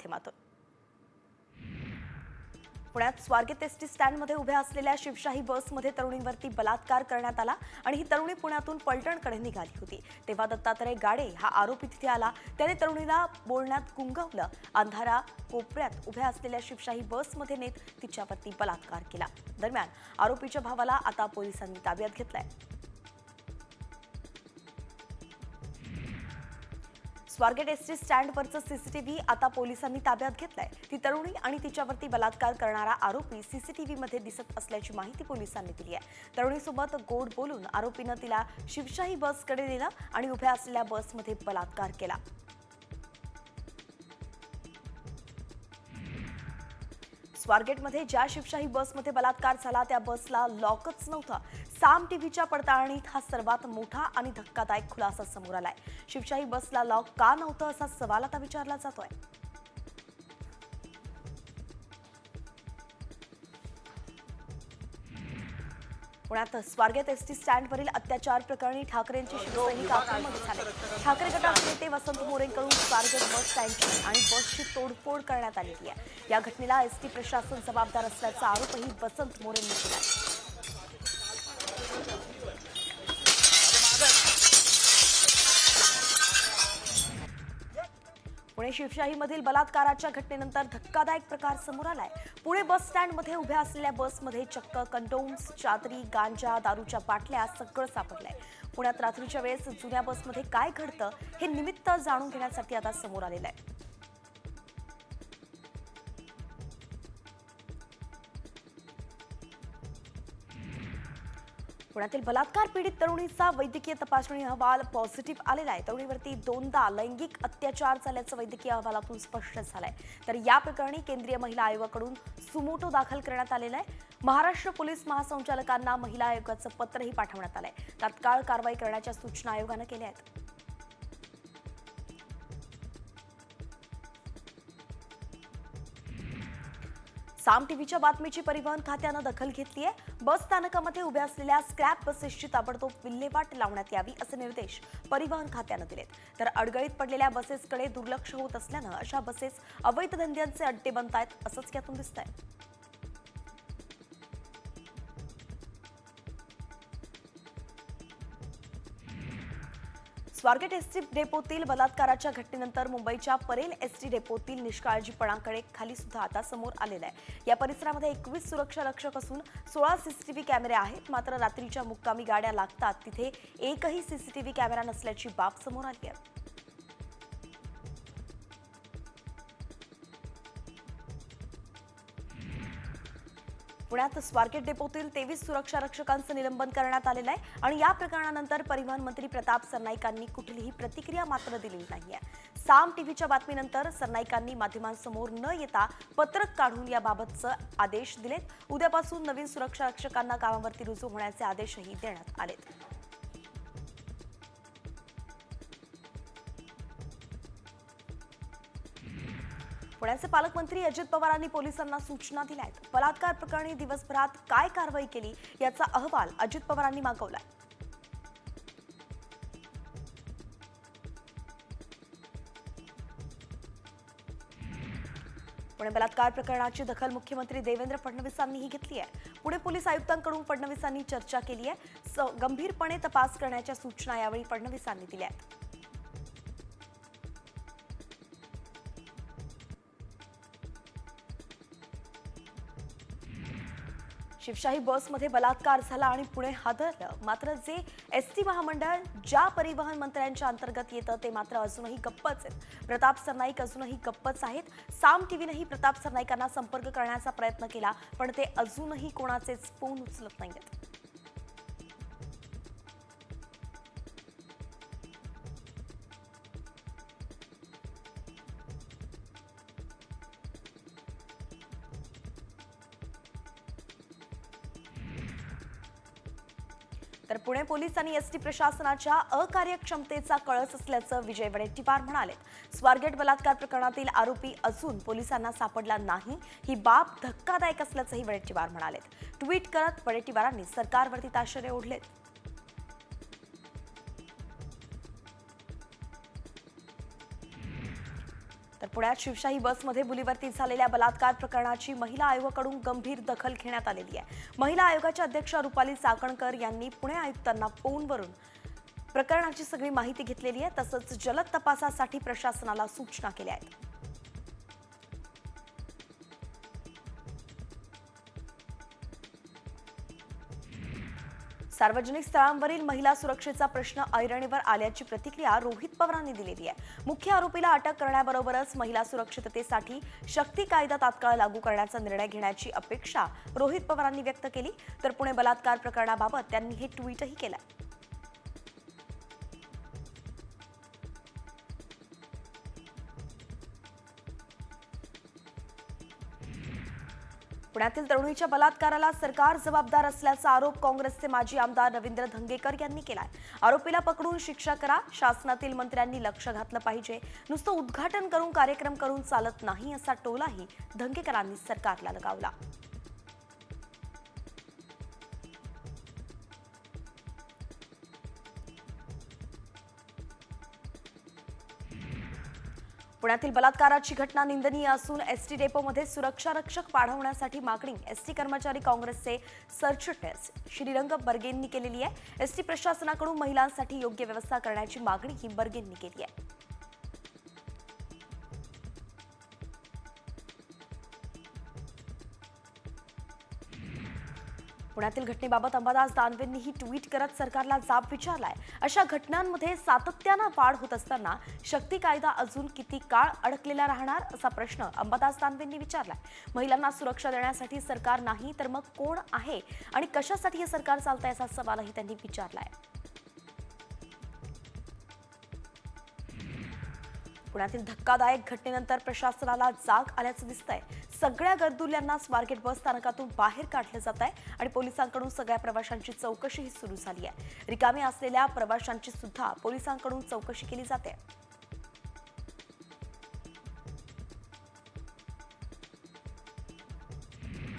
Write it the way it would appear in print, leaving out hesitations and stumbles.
माध्यमातून। पुण्यात स्वारगेट एसटी स्टँडमध्ये उभ्या असलेल्या शिवशाही बसमध्ये तरुणींवरती बलात्कार करण्यात आला आणि ही तरुणी पुण्यातून पलटणकडे निघाली होती। तेव्हा दत्तात्रय गाडे हा आरोपी तिथे आला। त्याने तरुणीला बोलण्यात गुंगवलं, अंधारा कोपऱ्यात उभ्या असलेल्या शिवशाही बसमध्ये नेत तिच्यावरती बलात्कार केला। दरम्यान आरोपीच्या भावाला आता पोलिसांनी ताब्यात घेतलंय। स्वारगेट एसटी स्टँडवरचं सीसीटीव्ही आता पोलिसांनी ताब्यात घेतलंय। ती तरुणी आणि तिच्यावरती बलात्कार करणारा आरोपी सीसीटीव्हीमध्ये दिसत असल्याची माहिती पोलिसांनी दिली आहे। तरुणीसोबत गोड बोलून आरोपीनं तिला शिवशाही बसकडे नेलं आणि उभ्या असलेल्या बसमध्ये बलात्कार केला। स्वारगेटमध्ये ज्या शिवशाही बसमध्ये बलात्कार झाला त्या बसला लॉकच नव्हता। साम टीव्हीच्या पडताळणीत हा सर्वात मोठा आणि धक्कादायक खुलासा समोर आलाय। शिवशाही बसला लॉक का नव्हतं असा सवाल आता विचारला जातोय। पुण्यात स्वारगेट एसटी स्टँडवरील अत्याचार प्रकरणी ठाकरेंचे शिवसैनिक आक्रमक झाले। ठाकरे गटाचे नेते वसंत मोरेंकडून स्वारगेट बस स्टँडची आणि बसची तोडफोड करण्यात आली आहे। या घटनेला एसटी प्रशासन जबाबदार असल्याचा आरोपही वसंत मोरेंनी केला। पुणे शिवशाहीमधील बलात्काराच्या घटनेनंतर धक्कादायक प्रकार समोर आलाय। पुणे बस स्टँडमध्ये उभ्या असलेल्या बसमध्ये चक्क कंडोम्स, चादरी, गांजा, दारूच्या बाटल्या सगळं सापडलंय। पुण्यात रात्रीच्या वेळेस जुन्या बसमध्ये काय घडतं हे निमित्त जाणून घेण्यासाठी आता समोर आलेलं आहे। पुण्यातील बलात्कार पीडित तरुणीचा वैद्यकीय तपासणी अहवाल पॉझिटिव्ह आलेला आहे। तरुणीवरती दोनदा लैंगिक अत्याचार झाल्याचं वैद्यकीय अहवालातून स्पष्ट झालंय। तर या प्रकरणी केंद्रीय महिला आयोगाकडून सुमोटो दाखल करण्यात आलेला आहे। महाराष्ट्र पोलीस महासंचालकांना महिला आयोगाचं पत्रही पाठवण्यात आलंय। तात्काळ कारवाई करण्याच्या सूचना आयोगानं केल्या आहेत। साम टीव्हीच्या बातमीची परिवहन खात्यानं दखल घेतली आहे। बस स्थानकामध्ये उभ्या असलेल्या स्क्रॅप बसेसची ताबडतोब विल्हेवाट लावण्यात यावी असे निर्देश परिवहन खात्यानं दिलेत। तर अडगळीत पडलेल्या बसेसकडे दुर्लक्ष होत असल्यानं अशा बसेस अवैध धंद्यांचे अड्डे बनतायत असंच यातून दिसतंय। स्वारगेट एसटी डेपोतील बलात्काराच्या घटनेनंतर मुंबईच्या परेल एसटी डेपोतील निष्काळजीपणाकडे खाली सुद्धा आता समोर आलेला आहे। या परिसरामध्ये 21 सुरक्षा रक्षक असून 16 सीसीटीव्ही कॅमेरे आहेत। मात्र रात्रीच्या मुक्कामी गाड्या लागतात तिथे एकही सीसीटीव्ही कॅमेरा नसल्याची बाब समोर आली आहे। पुण्यात स्वारगेट डेपोतील 23 सुरक्षा रक्षकांचं निलंबन करण्यात आलेलं आहे आणि या प्रकरणानंतर परिवहन मंत्री प्रताप सरनाईकांनी कुठलीही प्रतिक्रिया मात्र दिलेली नाहीये। साम टीव्हीच्या बातमीनंतर सरनाईकांनी माध्यमांसमोर न येता पत्रक काढून याबाबतचे आदेश दिलेत। उद्यापासून नवीन सुरक्षा रक्षकांना कामावरती रुजू होण्याचे आदेशही देण्यात आलेत। पुण्याचे पालकमंत्री अजित पवारांनी पोलिसांना सूचना दिल्या आहेत। बलात्कार प्रकरणी दिवसभरात काय कारवाई केली याचा अहवाल अजित पवारांनी मागवलाय। पुणे बलात्कार प्रकरणाची दखल मुख्यमंत्री देवेंद्र फडणवीसांनीही घेतली आहे। पुणे पोलीस आयुक्तांकडून फडणवीसांनी चर्चा केली आहे। गंभीरपणे तपास करण्याच्या सूचना यावेळी फडणवीसांनी दिल्या आहेत। शिवशाही बसमध्ये बलात्कार झाला आणि पुणे हादरलं। मात्र जे एसटी महामंडळ ज्या परिवहन मंत्र्यांच्या अंतर्गत येतं ते मात्र अजूनही गप्पच आहेत। प्रताप सरनाईक अजूनही गप्पच आहेत। साम टीव्हीनेही प्रताप सरनाईकांना संपर्क करण्याचा प्रयत्न केला पण ते अजूनही कोणाचेच फोन उचलत नाहीत। तर पुणे पोलीस आणि एसटी प्रशासनाच्या अकार्यक्षमतेचा कळस असल्याचं विजय वडेट्टीवार म्हणाले। स्वारगेट बलात्कार प्रकरणातील आरोपी अजून पोलिसांना सापडला नाही ही बाब धक्कादायक असल्याचंही वडेट्टीवार म्हणाले। ट्विट करत वडेट्टीवारांनी सरकारवरती ताशेरे ओढलेत। तर पुण्यात शिवशाही बसमध्ये मुलीवरती झालेल्या बलात्कार प्रकरणाची महिला आयोगाकडून गंभीर दखल घेण्यात आलेली आहे. महिला आयोगाच्या अध्यक्षा रुपाली चाकणकर यांनी पुणे आयुक्तांना फोनवरून प्रकरणाची सगळी माहिती घेतलेली आहे. तसंच जलद तपासासाठी प्रशासनाला सूचना केल्या आहेत. सार्वजनिक स्थळांवरील महिला सुरक्षेचा प्रश्न ऐरणीवर आल्याची प्रतिक्रिया रोहित पवारांनी दिलेली आहे. मुख्य आरोपीला अटक करण्याबरोबरच महिला सुरक्षिततेसाठी शक्ती कायदा तात्काळ लागू करण्याचा निर्णय घेण्याची अपेक्षा रोहित पवारांनी व्यक्त केली. तर पुणे बलात्कार प्रकरणाबाबत त्यांनी हे ट्विटही केलं. पुण्यातील तरुणीच्या बलात्काराला सरकार जबाबदार असल्याचा आरोप काँग्रेसचे माजी आमदार रवींद्र धंगेकर यांनी केलाय. आरोपीला पकडून शिक्षा करा, शासनातील मंत्र्यांनी लक्ष घातलं पाहिजे, नुसतं उद्घाटन करून कार्यक्रम करून चालत नाही असा टोलाही धंगेकरांनी सरकारला लगावला. पुण्यातील बलात्काराची घटना निंदनीय असून एसटी डेपोमध्ये सुरक्षा रक्षक वाढवण्यासाठी मागणी एसटी कर्मचारी काँग्रेसचे सरचिटणीस श्रीरंग बर्गेंनी केलेली आहे. एसटी प्रशासनाकडून महिलांसाठी योग्य व्यवस्था करण्याची मागणीही बर्गेंनी केली आहे. पुण्यातील घटनेबाबत अंबादास दानवेंनीही ट्विट करत सरकारला जाब विचारलाय. अशा घटनांमध्ये सातत्यानं वाढ होत असताना शक्ती कायदा अजून किती काळ अडकलेला राहणार असा प्रश्न अंबादास दानवेंनी विचारलाय. महिलांना सुरक्षा देण्यासाठी सरकार नाही तर मग कोण आहे आणि कशासाठी हे सरकार चालतंय असा सवालही त्यांनी विचारलाय. पुण्यातील धक्कादायक घटनेनंतर प्रशासनाला जाग आल्याचं दिसतंय. सगळ्या गरजुल्यांना स्वारगेट बस स्थानकातून बाहेर काढलं जात आहे आणि पोलिसांकडून सगळ्या प्रवाशांची चौकशीही सुरू झाली आहे. रिकामी असलेल्या प्रवाशांची सुद्धा पोलिसांकडून चौकशी केली जाते.